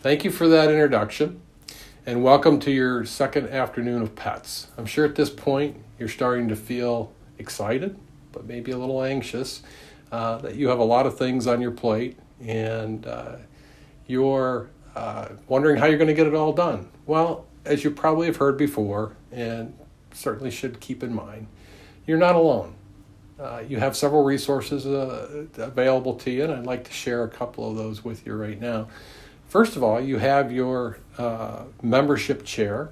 Thank you for that introduction, and welcome to your second afternoon of pets. I'm sure at this point you're starting to feel excited, but maybe a little anxious, that you have a lot of things on your plate, and you're wondering how you're going to get it all done. Well, as you probably have heard before, and certainly should keep in mind, you're not alone. You have several resources available to you, and I'd like to share a couple of those with you right now. First of all, you have your membership chair,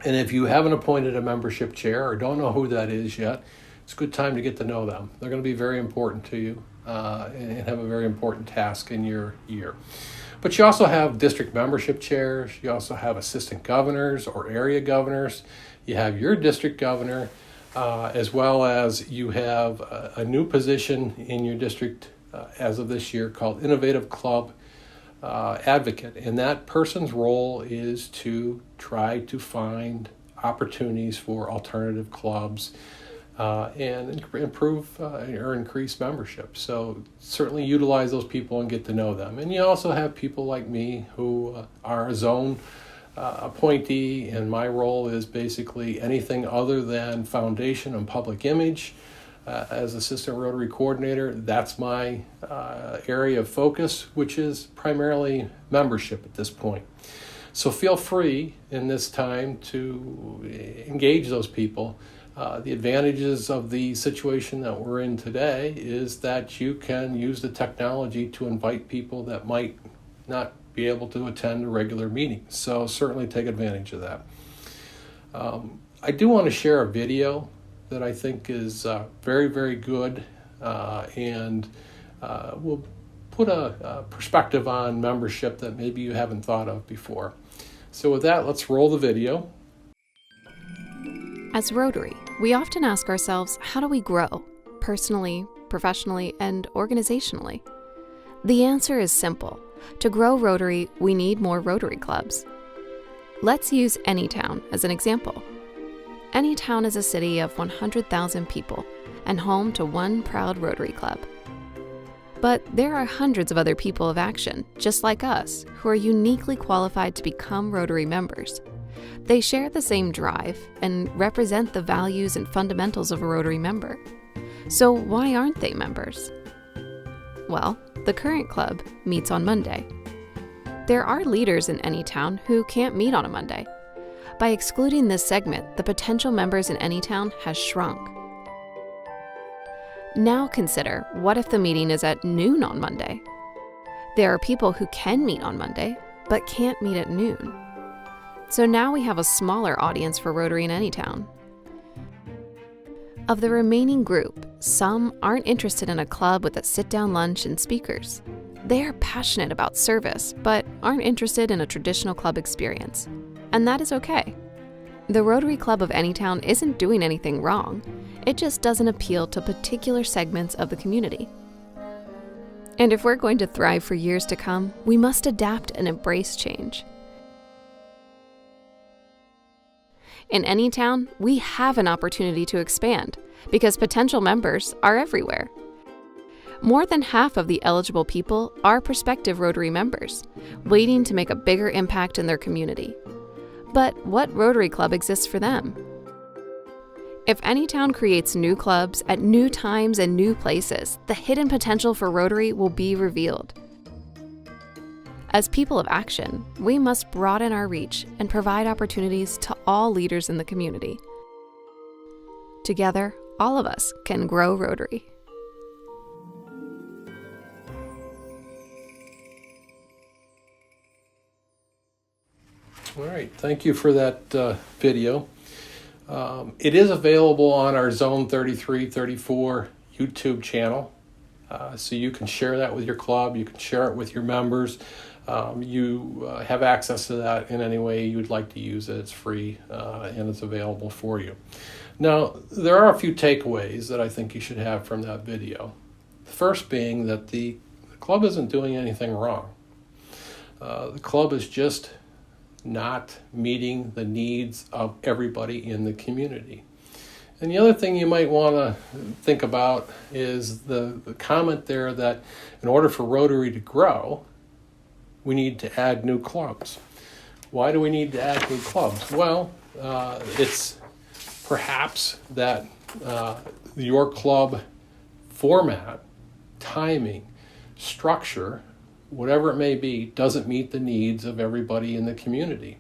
and if you haven't appointed a membership chair or don't know who that is yet, it's a good time to get to know them. They're going to be very important to you and have a very important task in your year. But you also have district membership chairs. You also have assistant governors or area governors. You have your district governor, as well as you have a new position in your district as of this year called Innovative Club Advocate. And that person's role is to try to find opportunities for alternative clubs and improve or increase membership. So certainly utilize those people and get to know them. And you also have people like me who are a zone appointee, and my role is basically anything other than foundation and public image. As assistant Rotary coordinator, that's my area of focus, which is primarily membership at this point. So feel free in this time to engage those people. The advantages of the situation that we're in today is that you can use the technology to invite people that might not be able to attend a regular meeting. So certainly take advantage of that. I do want to share a video that I think is very, very good and will put a perspective on membership that maybe you haven't thought of before. So with that, let's roll the video. As Rotary, we often ask ourselves, how do we grow, personally, professionally, and organizationally? The answer is simple. To grow Rotary, we need more Rotary clubs. Let's use Anytown as an example. Anytown is a city of 100,000 people and home to one proud Rotary club. But there are hundreds of other people of action, just like us, who are uniquely qualified to become Rotary members. They share the same drive and represent the values and fundamentals of a Rotary member. So why aren't they members? Well, the current club meets on Monday. There are leaders in Anytown who can't meet on a Monday. By excluding this segment, the potential members in Anytown has shrunk. Now consider, what if the meeting is at noon on Monday? There are people who can meet on Monday, but can't meet at noon. So now we have a smaller audience for Rotary in Anytown. Of the remaining group, some aren't interested in a club with a sit-down lunch and speakers. They are passionate about service, but aren't interested in a traditional club experience. And that is okay. The Rotary Club of Anytown isn't doing anything wrong. It just doesn't appeal to particular segments of the community. And if we're going to thrive for years to come, we must adapt and embrace change. In Anytown, we have an opportunity to expand because potential members are everywhere. More than half of the eligible people are prospective Rotary members, waiting to make a bigger impact in their community. But what Rotary club exists for them? If Anytown creates new clubs at new times and new places, the hidden potential for Rotary will be revealed. As people of action, we must broaden our reach and provide opportunities to all leaders in the community. Together, all of us can grow Rotary. All right, thank you for that video. It is available on our Zone 33-34 YouTube channel, so you can share that with your club, you can share it with your members. You have access to that in any way you would like to use it. It's free and it's available for you. Now, there are a few takeaways that I think you should have from that video. The first being that the club isn't doing anything wrong. The club is just not meeting the needs of everybody in the community. And the other thing you might want to think about is the comment there that in order for Rotary to grow, we need to add new clubs. Why do we need to add new clubs? Well, it's perhaps that your club format, timing, structure, whatever it may be, doesn't meet the needs of everybody in the community.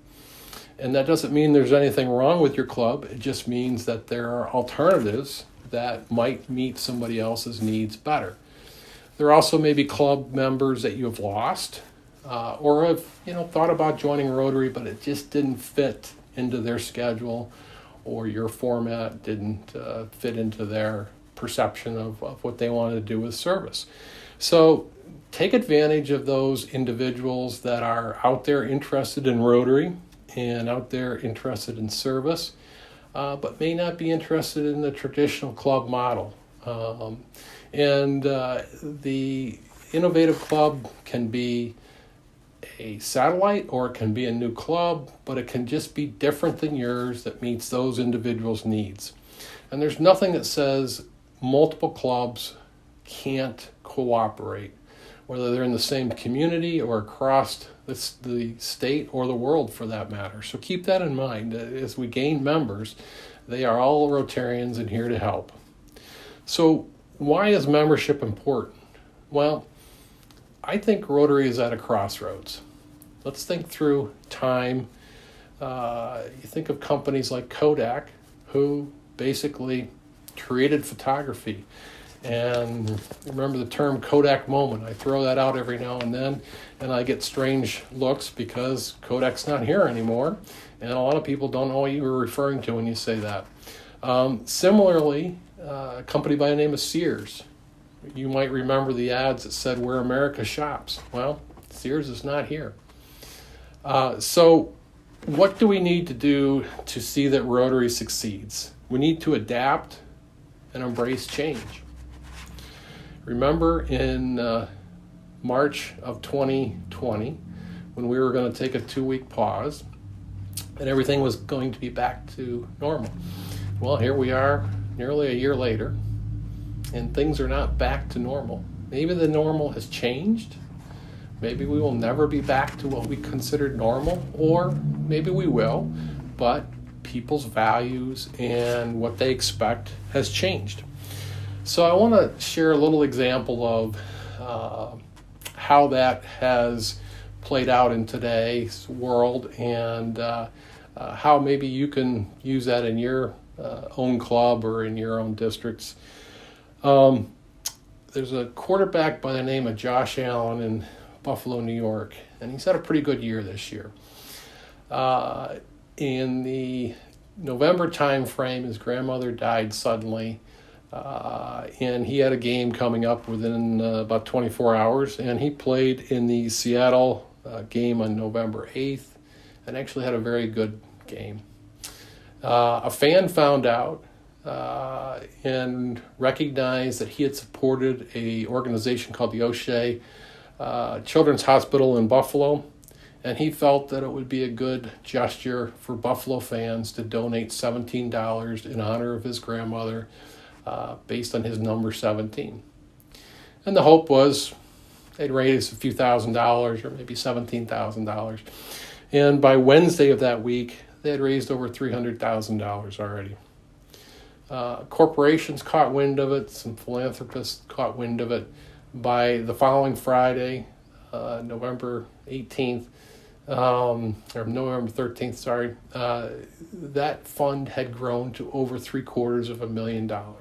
And that doesn't mean there's anything wrong with your club. It just means that there are alternatives that might meet somebody else's needs better. There also may be club members that you have lost or have thought about joining Rotary, but it just didn't fit into their schedule, or your format didn't fit into their perception of what they wanted to do with service. So take advantage of those individuals that are out there interested in Rotary and out there interested in service, but may not be interested in the traditional club model. The innovative club can be a satellite, or it can be a new club, but it can just be different than yours that meets those individuals' needs. And there's nothing that says multiple clubs can't cooperate, whether they're in the same community or across the state or the world for that matter. So keep that in mind. As we gain members, they are all Rotarians and here to help. So why is membership important? Well, I think Rotary is at a crossroads. Let's think through time. You think of companies like Kodak, who basically created photography. And remember the term Kodak moment. I throw that out every now and then, and I get strange looks because Kodak's not here anymore. And a lot of people don't know what you were referring to when you say that. Similarly, a company by the name of Sears. You might remember the ads that said, "Where America shops." Well, Sears is not here. So what do we need to do to see that Rotary succeeds? We need to adapt and embrace change. Remember in March of 2020, when we were going to take a 2-week pause and everything was going to be back to normal. Well, here we are nearly a year later, and things are not back to normal. Maybe the normal has changed. Maybe we will never be back to what we considered normal, or maybe we will, but people's values and what they expect has changed. So I want to share a little example of how that has played out in today's world, and how maybe you can use that in your own club or in your own districts. There's a quarterback by the name of Josh Allen in Buffalo, New York, and he's had a pretty good year this year. In the November time frame, his grandmother died suddenly, and he had a game coming up within about 24 hours, and he played in the Seattle game on November 8th and actually had a very good game. A fan found out and recognized that he had supported a organization called the O'Shea Children's Hospital in Buffalo, and he felt that it would be a good gesture for Buffalo fans to donate $17 in honor of his grandmother, based on his number 17. And the hope was they'd raise a few $1,000s or maybe $17,000. And by Wednesday of that week, they had raised over $300,000 already. Corporations caught wind of it. Some philanthropists caught wind of it. By the following Friday, November 18th, or November 13th, sorry, that fund had grown to over $750,000.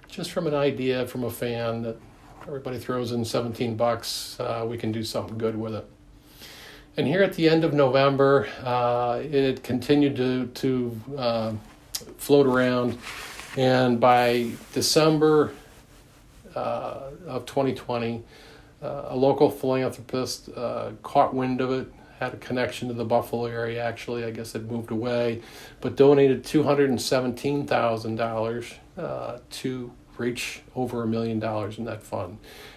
Just from an idea from a fan that everybody throws in $17, we can do something good with it. And here at the end of November, it continued to float around, and by December of 2020, a local philanthropist caught wind of it, had a connection to the Buffalo area, actually, I guess it moved away, but donated $217,000 to reach over $1 million in that fund.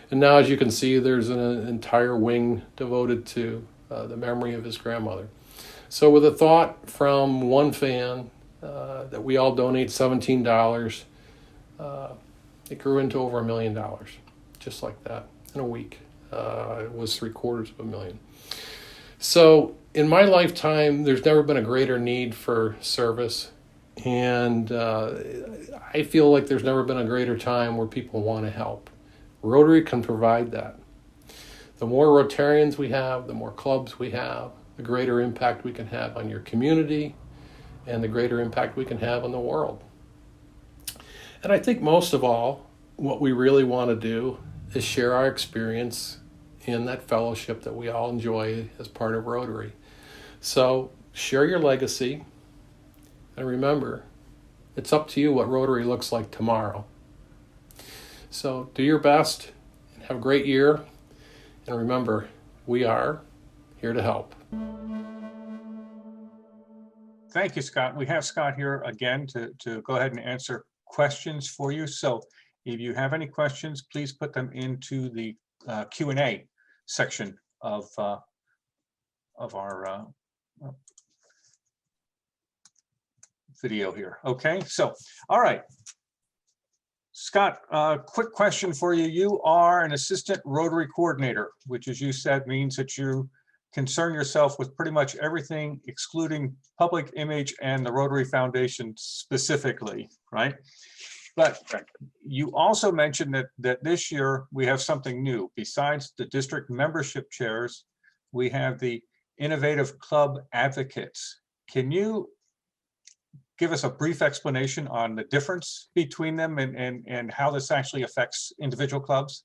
And now, as you can see, there's an entire wing devoted to the memory of his grandmother. So with a thought from one fan that we all donate $17, it grew into over $1 million, just like that, in a week. It was 750,000. So in my lifetime, there's never been a greater need for service. And I feel like there's never been a greater time where people want to help. Rotary can provide that. The more Rotarians we have, the more clubs we have, the greater impact we can have on your community and the greater impact we can have on the world. And I think most of all, what we really want to do is share our experience in that fellowship that we all enjoy as part of Rotary. So share your legacy, and remember, it's up to you what Rotary looks like tomorrow. So do your best, and have a great year, and remember, we are here to help. Thank you, Scott. We have Scott here again to go ahead and answer questions for you. So if you have any questions, please put them into the Q&A section of our video here. Okay, so all right, Scott, quick question for you. You are an assistant Rotary coordinator, which, as you said, means that you concern yourself with pretty much everything excluding public image and the Rotary Foundation specifically, right? But you also mentioned that this year we have something new. Besides the district membership chairs, we have the Innovative Club Advocates. Can you give us a brief explanation on the difference between them and how this actually affects individual clubs?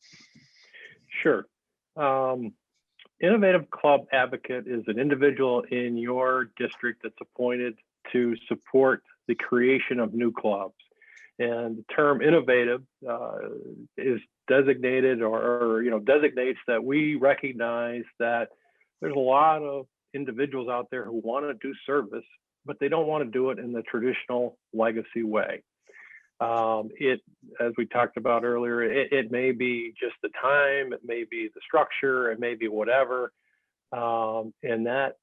Sure. Innovative Club Advocate is an individual in your district that's appointed to support the creation of new clubs. And the term innovative is designated or designates that we recognize that there's a lot of individuals out there who want to do service, but they don't want to do it in the traditional legacy way. As we talked about earlier, it may be just the time, it may be the structure, it may be whatever. And that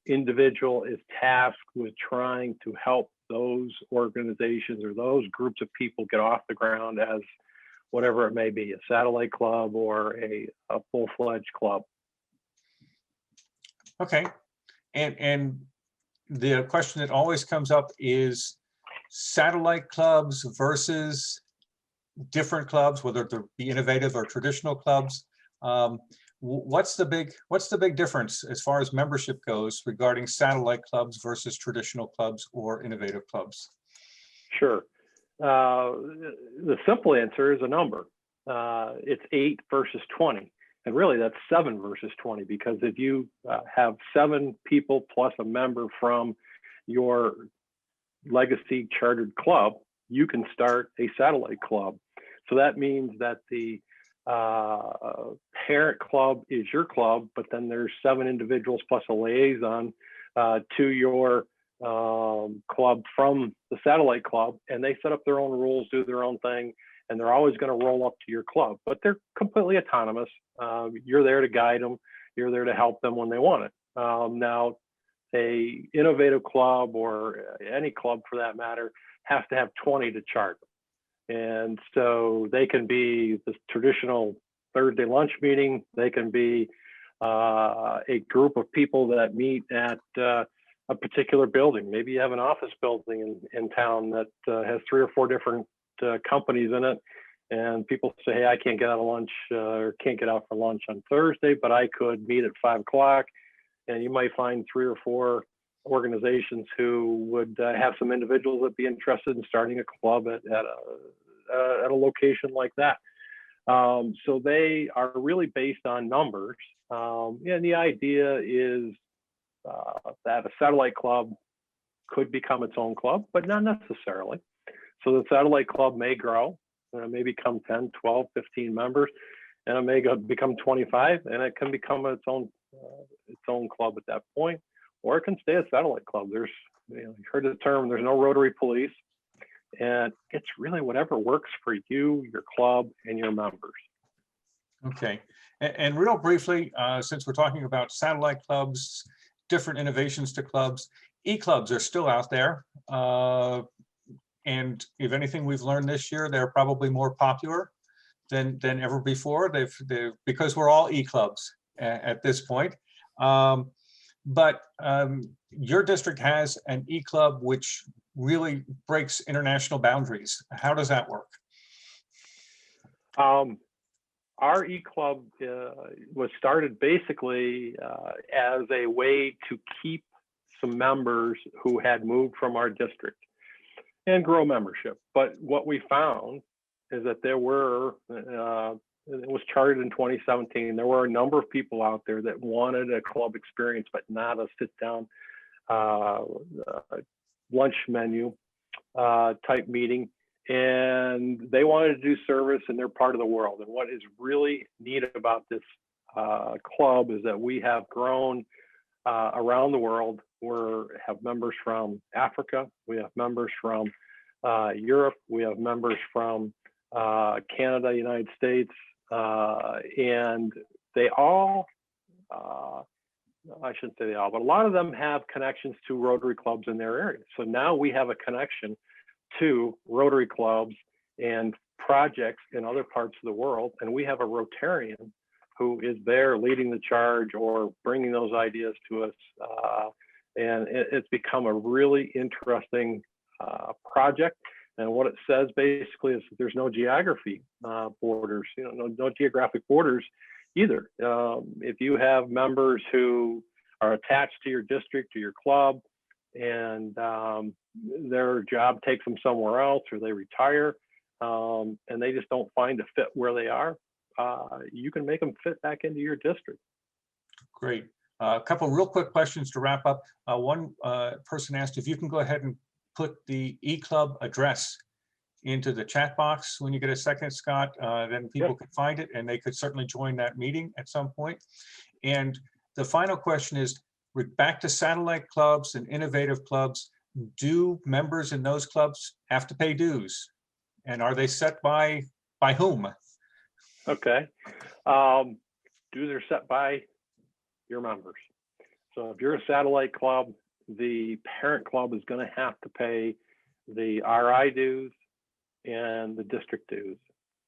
individual is tasked with trying to help those organizations or those groups of people get off the ground as whatever it may be, a satellite club or a full-fledged club. Okay, and the question that always comes up is satellite clubs versus different clubs, whether they be innovative or traditional clubs. What's the big difference as far as membership goes regarding satellite clubs versus traditional clubs or innovative clubs? Sure. The simple answer is a number. It's 8 versus 20. And really that's 7 versus 20, because if you have 7 people plus a member from your legacy chartered club, you can start a satellite club. So that means that the parent club is your club, but then there's 7 individuals plus a liaison to your club from the satellite club, and they set up their own rules, do their own thing, and they're always going to roll up to your club, but they're completely autonomous. You're there to guide them. You're there to help them when they want it. Now, a innovative club or any club for that matter has to have 20 to chart. And so they can be the traditional Thursday lunch meeting. They can be a group of people that meet at a particular building. Maybe you have an office building in town that has 3 or 4 different companies in it. And people say, hey, I can't get out of lunch or can't get out for lunch on Thursday, but I could meet at 5 o'clock. And you might find 3 or 4 organizations who would have some individuals that be interested in starting a club at a location like that. So they are really based on numbers. And the idea is that a satellite club could become its own club, but not necessarily. So the satellite club may grow, and it may become 10, 12, 15 members, and it may become 25, and it can become its own club at that point, or it can stay a satellite club. There's, you heard the term, there's no Rotary police, and it's really whatever works for you, your club, and your members. Okay, and real briefly, since we're talking about satellite clubs, different innovations to clubs, e-clubs are still out there. And if anything we've learned this year, they're probably more popular than ever before. They've because we're all e-clubs at this point. But your district has an e-club which really breaks international boundaries. How does that work? Our e-club was started basically as a way to keep some members who had moved from our district and grow membership. But what we found is that there were, it was charted in 2017, there were a number of people out there that wanted a club experience, but not a sit-down lunch menu type meeting. And they wanted to do service in their part of the world. And what is really neat about this club is that we have grown around the world. We have members from Africa, we have members from Europe, we have members from Canada, United States, and they all, I shouldn't say they all, but a lot of them have connections to Rotary clubs in their area. So now we have a connection to Rotary clubs and projects in other parts of the world. And we have a Rotarian who is there leading the charge or bringing those ideas to us. And it's become a really interesting project. And what it says basically is that there's no geography borders, no geographic borders either. If you have members who are attached to your district or your club, and their job takes them somewhere else, or they retire, and they just don't find a fit where they are, you can make them fit back into your district. Great. A couple real quick questions to wrap up. One person asked if you can go ahead and put the e-club address into the chat box when you get a second, Scott, then people can find it and they could certainly join that meeting at some point. And the final question is, we're back to satellite clubs and innovative clubs. Do members in those clubs have to pay dues? And are they set by whom? Okay. Dues are set by your members. So if you're a satellite club, the parent club is going to have to pay the RI dues and the district dues.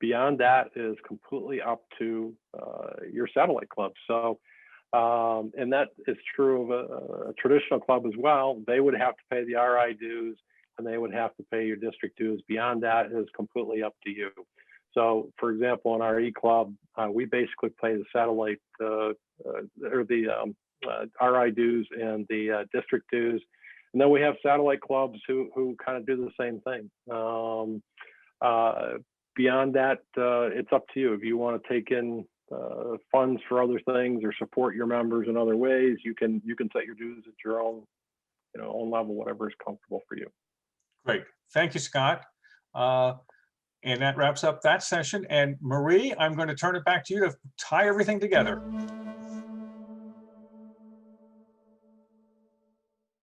Beyond that is completely up to your satellite club. So and that is true of a traditional club as well. They would have to pay the RI dues and they would have to pay your district dues. Beyond that is completely up to you. So for example, in our e-club, we basically pay the satellite or the RI dues and the district dues. And then we have satellite clubs who kind of do the same thing. Beyond that, it's up to you. If you want to take in funds for other things or support your members in other ways, you can set your dues at your own, own level, whatever is comfortable for you. Great. Thank you, Scott. And that wraps up that session. And Marie, I'm going to turn it back to you to tie everything together.